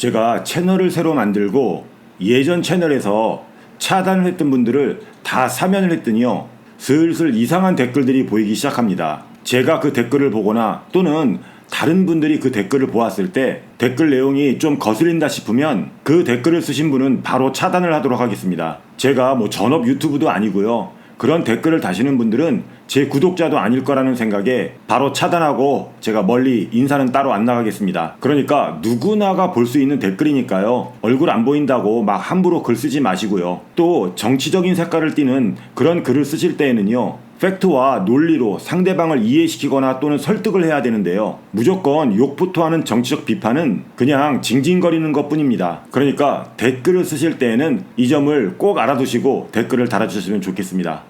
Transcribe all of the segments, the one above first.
제가 채널을 새로 만들고 예전 채널에서 차단을 했던 분들을 다 사면을 했더니요, 슬슬 이상한 댓글들이 보이기 시작합니다. 제가 그 댓글을 보거나 또는 다른 분들이 그 댓글을 보았을 때 댓글 내용이 좀 거슬린다 싶으면 그 댓글을 쓰신 분은 바로 차단을 하도록 하겠습니다. 제가 전업 유튜브도 아니고요, 그런 댓글을 다시는 분들은 제 구독자도 아닐 거라는 생각에 바로 차단하고 제가 멀리 인사는 따로 안 나가겠습니다. 그러니까 누구나가 볼 수 있는 댓글이니까요, 얼굴 안 보인다고 막 함부로 글 쓰지 마시고요. 또 정치적인 색깔을 띠는 그런 글을 쓰실 때에는요, 팩트와 논리로 상대방을 이해시키거나 또는 설득을 해야 되는데요, 무조건 욕부터 하는 정치적 비판은 그냥 징징거리는 것 뿐입니다. 그러니까 댓글을 쓰실 때에는 이 점을 꼭 알아두시고 댓글을 달아주셨으면 좋겠습니다.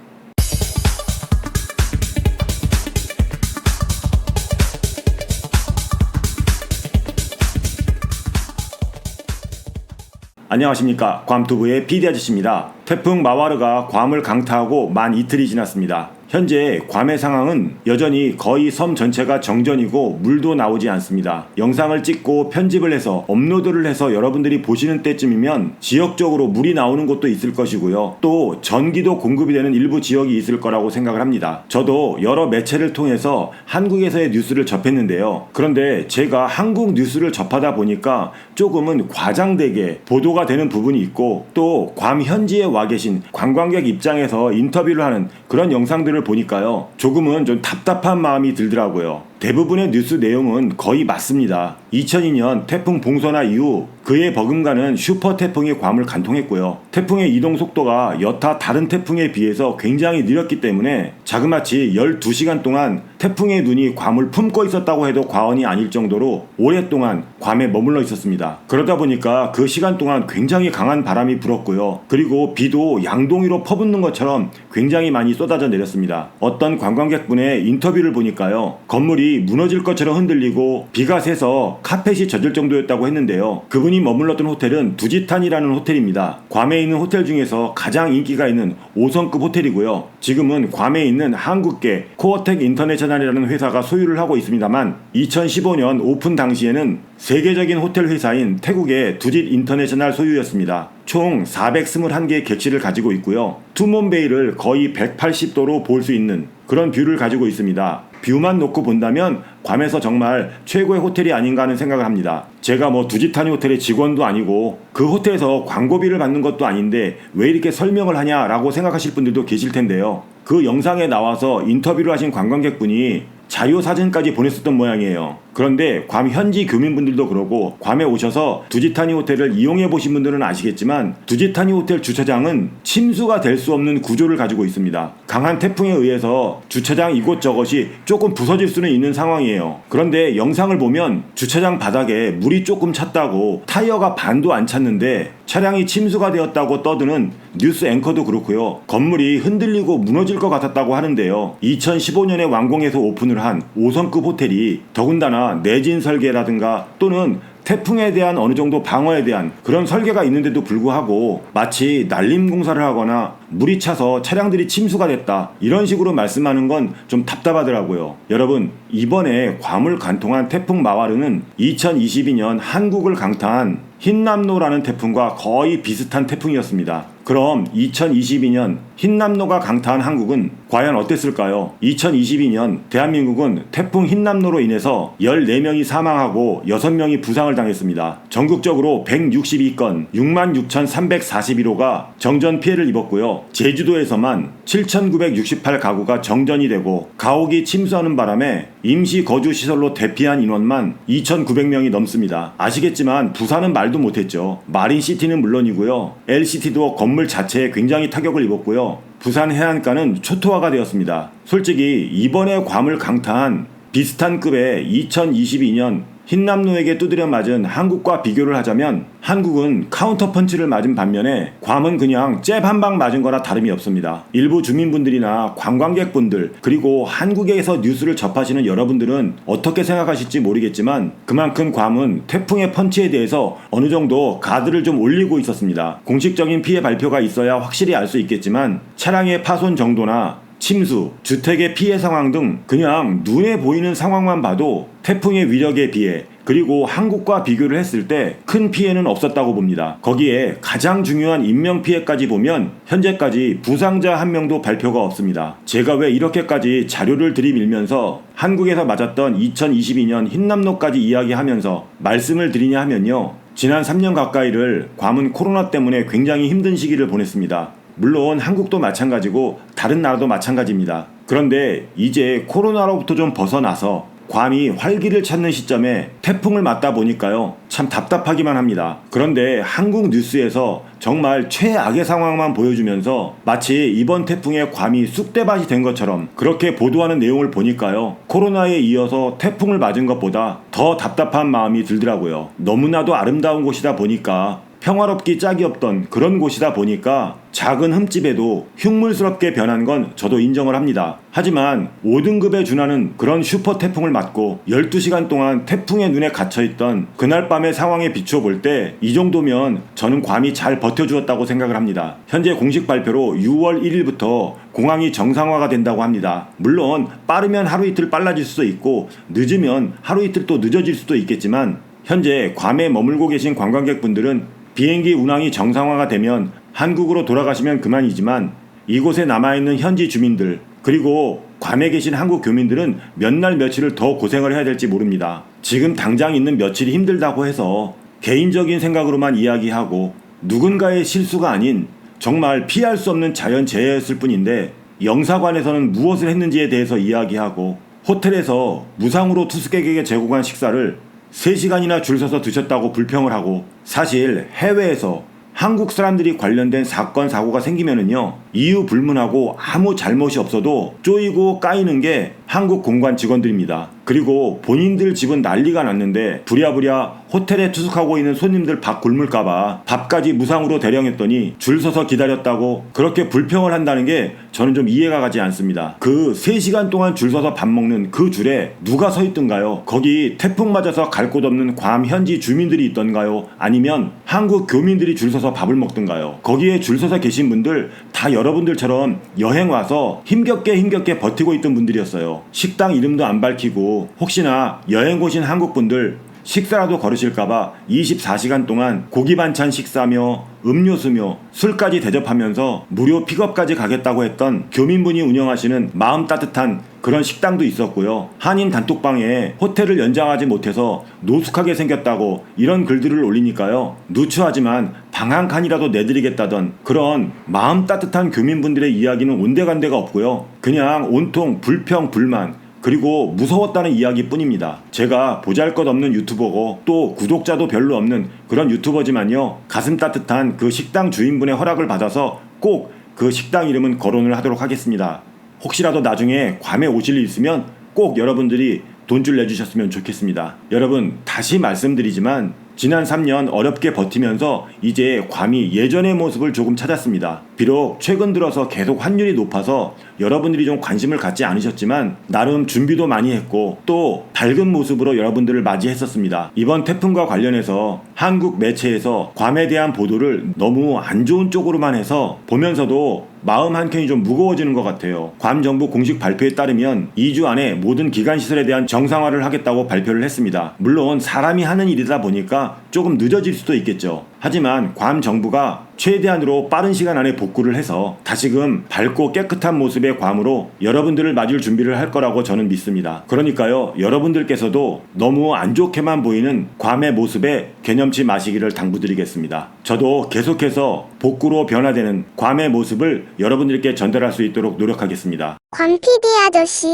안녕하십니까, 괌투브의 PD 아저씨입니다. 태풍 마와르가 괌을 강타하고 만 이틀이 지났습니다. 현재 괌의 상황은 여전히 거의 섬 전체가 정전이고 물도 나오지 않습니다. 영상을 찍고 편집을 해서 업로드를 해서 여러분들이 보시는 때쯤이면 지역적으로 물이 나오는 곳도 있을 것이고요, 또 전기도 공급이 되는 일부 지역이 있을 거라고 생각을 합니다. 저도 여러 매체를 통해서 한국에서의 뉴스를 접했는데요, 그런데 제가 한국 뉴스를 접하다 보니까 조금은 과장되게 보도가 되는 부분이 있고, 또 괌 현지에 와 계신 관광객 입장에서 인터뷰를 하는 그런 영상들을 보니까요, 조금은 좀 답답한 마음이 들더라고요. 대부분의 뉴스 내용은 거의 맞습니다. 2002년 태풍 봉선화 이후 그해 버금가는 슈퍼 태풍이 괌을 관통했고요. 태풍의 이동 속도가 여타 다른 태풍에 비해서 굉장히 느렸기 때문에 자그마치 12시간 동안 태풍의 눈이 괌을 품고 있었다고 해도 과언이 아닐 정도로 오랫동안 괌에 머물러 있었습니다. 그러다 보니까 그 시간 동안 굉장히 강한 바람이 불었고요, 그리고 비도 양동이로 퍼붓는 것처럼 굉장히 많이 쏟아져 내렸습니다. 어떤 관광객분의 인터뷰를 보니까요, 건물이 무너질 것처럼 흔들리고 비가 새서 카펫이 젖을 정도였다고 했는데요, 그분이 머물렀던 호텔은 두지탄이라는 호텔입니다. 괌에 있는 호텔 중에서 가장 인기가 있는 5성급 호텔이고요, 지금은 괌에 있는 한국계 코어텍 인터내셔널이라는 회사가 소유를 하고 있습니다만, 2015년 오픈 당시에는 세계적인 호텔 회사인 태국의 두짓 인터내셔널 소유였습니다. 총 421개의 객실을 가지고 있고요, 투몬베이를 거의 180도로 볼 수 있는 그런 뷰를 가지고 있습니다. 뷰만 놓고 본다면 괌에서 정말 최고의 호텔이 아닌가 하는 생각을 합니다. 제가 두지타니 호텔의 직원도 아니고 그 호텔에서 광고비를 받는 것도 아닌데 왜 이렇게 설명을 하냐라고 생각하실 분들도 계실 텐데요, 그 영상에 나와서 인터뷰를 하신 관광객분이 자료사진까지 보냈었던 모양이에요. 그런데 괌 현지 교민분들도 그러고 괌에 오셔서 두지타니 호텔을 이용해 보신 분들은 아시겠지만, 두지타니 호텔 주차장은 침수가 될 수 없는 구조를 가지고 있습니다. 강한 태풍에 의해서 주차장 이곳저곳이 조금 부서질 수는 있는 상황이에요. 그런데 영상을 보면 주차장 바닥에 물이 조금 찼다고, 타이어가 반도 안 찼는데 차량이 침수가 되었다고 떠드는 뉴스 앵커도 그렇고요, 건물이 흔들리고 무너질 것 같았다고 하는데요, 2015년에 완공해서 오픈을 한 5성급 호텔이 더군다나 내진 설계라든가 또는 태풍에 대한 어느 정도 방어에 대한 그런 설계가 있는데도 불구하고 마치 난림 공사를 하거나 물이 차서 차량들이 침수가 됐다 이런 식으로 말씀하는 건 좀 답답하더라고요. 여러분, 이번에 괌을 관통한 태풍 마와르는 2022년 한국을 강타한 흰남노라는 태풍과 거의 비슷한 태풍이었습니다. 그럼 2022년 흰남노가 강타한 한국은 과연 어땠을까요? 2022년 대한민국은 태풍 흰남노로 인해서 14명이 사망하고 6명이 부상을 당했습니다. 전국적으로 162건 66,341호가 정전 피해를 입었고요, 제주도에서만 7,968가구가 정전이 되고 가옥이 침수하는 바람에 임시 거주시설로 대피한 인원만 2,900명이 넘습니다. 아시겠지만 부산은 말도 못했죠. 마린시티는 물론이고요, LCT도 건물 자체에 굉장히 타격을 입었고요, 부산 해안가는 초토화가 되었습니다. 솔직히 이번에 괌을 강타한 비슷한 급의 2022년 흰남노에게 두드려 맞은 한국과 비교를 하자면 한국은 카운터 펀치를 맞은 반면에 괌은 그냥 잽 한 방 맞은 거나 다름이 없습니다. 일부 주민분들이나 관광객분들 그리고 한국에서 뉴스를 접하시는 여러분들은 어떻게 생각하실지 모르겠지만 그만큼 괌은 태풍의 펀치에 대해서 어느 정도 가드를 좀 올리고 있었습니다. 공식적인 피해 발표가 있어야 확실히 알 수 있겠지만 차량의 파손 정도나 침수, 주택의 피해 상황 등 그냥 눈에 보이는 상황만 봐도 태풍의 위력에 비해 그리고 한국과 비교를 했을 때 큰 피해는 없었다고 봅니다. 거기에 가장 중요한 인명피해까지 보면 현재까지 부상자 한 명도 발표가 없습니다. 제가 왜 이렇게까지 자료를 들이밀면서 한국에서 맞았던 2022년 흰남노까지 이야기하면서 말씀을 드리냐 하면요. 지난 3년 가까이를 괌은 코로나 때문에 굉장히 힘든 시기를 보냈습니다. 물론 한국도 마찬가지고 다른 나라도 마찬가지입니다. 그런데 이제 코로나로부터 좀 벗어나서 괌이 활기를 찾는 시점에 태풍을 맞다 보니까요. 참 답답하기만 합니다. 그런데 한국 뉴스에서 정말 최악의 상황만 보여주면서 마치 이번 태풍에 괌이 쑥대밭이 된 것처럼 그렇게 보도하는 내용을 보니까요. 코로나에 이어서 태풍을 맞은 것보다 더 답답한 마음이 들더라고요. 너무나도 아름다운 곳이다 보니까 평화롭기 짝이 없던 그런 곳이다 보니까 작은 흠집에도 흉물스럽게 변한 건 저도 인정을 합니다. 하지만 5등급에 준하는 그런 슈퍼 태풍을 맞고 12시간 동안 태풍의 눈에 갇혀있던 그날 밤의 상황에 비추어 볼 때 이 정도면 저는 괌이 잘 버텨주었다고 생각을 합니다. 현재 공식 발표로 6월 1일부터 공항이 정상화가 된다고 합니다. 물론 빠르면 하루 이틀 빨라질 수도 있고 늦으면 하루 이틀 또 늦어질 수도 있겠지만 현재 괌에 머물고 계신 관광객분들은 비행기 운항이 정상화가 되면 한국으로 돌아가시면 그만이지만 이곳에 남아있는 현지 주민들 그리고 괌에 계신 한국 교민들은 몇 날 며칠을 더 고생을 해야 될지 모릅니다. 지금 당장 있는 며칠이 힘들다고 해서 개인적인 생각으로만 이야기하고 누군가의 실수가 아닌 정말 피할 수 없는 자연재해였을 뿐인데 영사관에서는 무엇을 했는지에 대해서 이야기하고 호텔에서 무상으로 투숙객에게 제공한 식사를 3시간이나 줄 서서 드셨다고 불평을 하고 사실 해외에서 한국 사람들이 관련된 사건 사고가 생기면은요 이유 불문하고 아무 잘못이 없어도 쪼이고 까이는 게 한국 공관 직원들입니다. 그리고 본인들 집은 난리가 났는데 부랴부랴 호텔에 투숙하고 있는 손님들 밥 굶을까봐 밥까지 무상으로 대령했더니 줄 서서 기다렸다고 그렇게 불평을 한다는 게 저는 좀 이해가 가지 않습니다. 그 3시간 동안 줄 서서 밥 먹는 그 줄에 누가 서 있던가요? 거기 태풍 맞아서 갈 곳 없는 괌 현지 주민들이 있던가요? 아니면 한국 교민들이 줄 서서 밥을 먹던가요? 거기에 줄 서서 계신 분들 다 여러분들처럼 여행 와서 힘겹게 버티고 있던 분들이었어요. 식당 이름도 안 밝히고 혹시나 여행 오신 한국분들 식사라도 거르실까봐 24시간 동안 고기 반찬 식사며 음료수며 술까지 대접하면서 무료 픽업까지 가겠다고 했던 교민분이 운영하시는 마음 따뜻한 그런 식당도 있었고요. 한인 단톡방에 호텔을 연장하지 못해서 노숙하게 생겼다고 이런 글들을 올리니까요. 누추하지만 방 한 칸이라도 내드리겠다던 그런 마음 따뜻한 교민분들의 이야기는 온데간데가 없고요. 그냥 온통 불평 불만 그리고 무서웠다는 이야기뿐입니다. 제가 보잘것없는 유튜버고 또 구독자도 별로 없는 그런 유튜버지만요. 가슴 따뜻한 그 식당 주인분의 허락을 받아서 꼭 그 식당 이름은 거론을 하도록 하겠습니다. 혹시라도 나중에 괌에 오실 일 있으면 꼭 여러분들이 돈줄 내주셨으면 좋겠습니다. 여러분 다시 말씀드리지만 지난 3년 어렵게 버티면서 이제 괌이 예전의 모습을 조금 찾았습니다. 비록 최근 들어서 계속 환율이 높아서 여러분들이 좀 관심을 갖지 않으셨지만 나름 준비도 많이 했고 또 밝은 모습으로 여러분들을 맞이했었습니다. 이번 태풍과 관련해서 한국 매체에서 괌에 대한 보도를 너무 안 좋은 쪽으로만 해서 보면서도 마음 한켠이 좀 무거워지는 것 같아요. 괌 정부 공식 발표에 따르면 2주 안에 모든 기관시설에 대한 정상화를 하겠다고 발표를 했습니다. 물론 사람이 하는 일이다 보니까 조금 늦어질 수도 있겠죠. 하지만 괌 정부가 최대한으로 빠른 시간 안에 복구를 해서 다시금 밝고 깨끗한 모습의 괌으로 여러분들을 맞을 준비를 할 거라고 저는 믿습니다. 그러니까요, 여러분들께서도 너무 안 좋게만 보이는 괌의 모습에 개념치 마시기를 당부드리겠습니다. 저도 계속해서 복구로 변화되는 괌의 모습을 여러분들께 전달할 수 있도록 노력하겠습니다. 괌 PD 아저씨.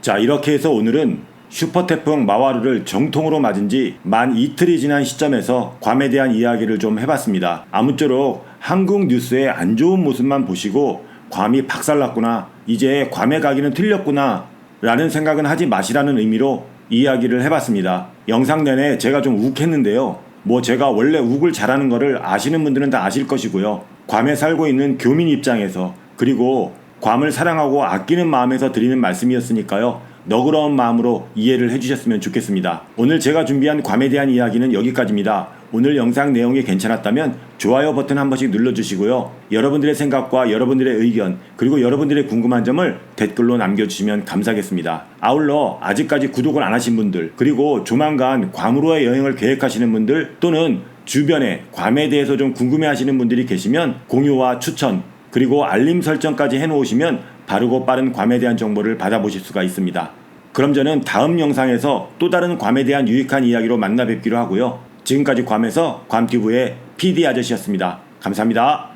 자, 이렇게 해서 오늘은 슈퍼태풍 마와르를 정통으로 맞은 지 만 이틀이 지난 시점에서 괌에 대한 이야기를 좀 해봤습니다. 아무쪼록 한국 뉴스의 안 좋은 모습만 보시고 괌이 박살났구나, 이제 괌에 가기는 틀렸구나 라는 생각은 하지 마시라는 의미로 이야기를 해봤습니다. 영상 내내 제가 좀 욱했는데요. 제가 원래 욱을 잘하는 거를 아시는 분들은 다 아실 것이고요. 괌에 살고 있는 교민 입장에서 그리고 괌을 사랑하고 아끼는 마음에서 드리는 말씀이었으니까요. 너그러운 마음으로 이해를 해주셨으면 좋겠습니다. 오늘 제가 준비한 괌에 대한 이야기는 여기까지입니다. 오늘 영상 내용이 괜찮았다면 좋아요 버튼 한 번씩 눌러주시고요. 여러분들의 생각과 여러분들의 의견 그리고 여러분들의 궁금한 점을 댓글로 남겨주시면 감사하겠습니다. 아울러 아직까지 구독을 안 하신 분들 그리고 조만간 괌으로의 여행을 계획하시는 분들 또는 주변에 괌에 대해서 좀 궁금해하시는 분들이 계시면 공유와 추천 그리고 알림 설정까지 해놓으시면 바르고 빠른 괌에 대한 정보를 받아보실 수가 있습니다. 그럼 저는 다음 영상에서 또 다른 괌에 대한 유익한 이야기로 만나 뵙기로 하고요. 지금까지 괌에서 괌튜브의 PD 아저씨였습니다. 감사합니다.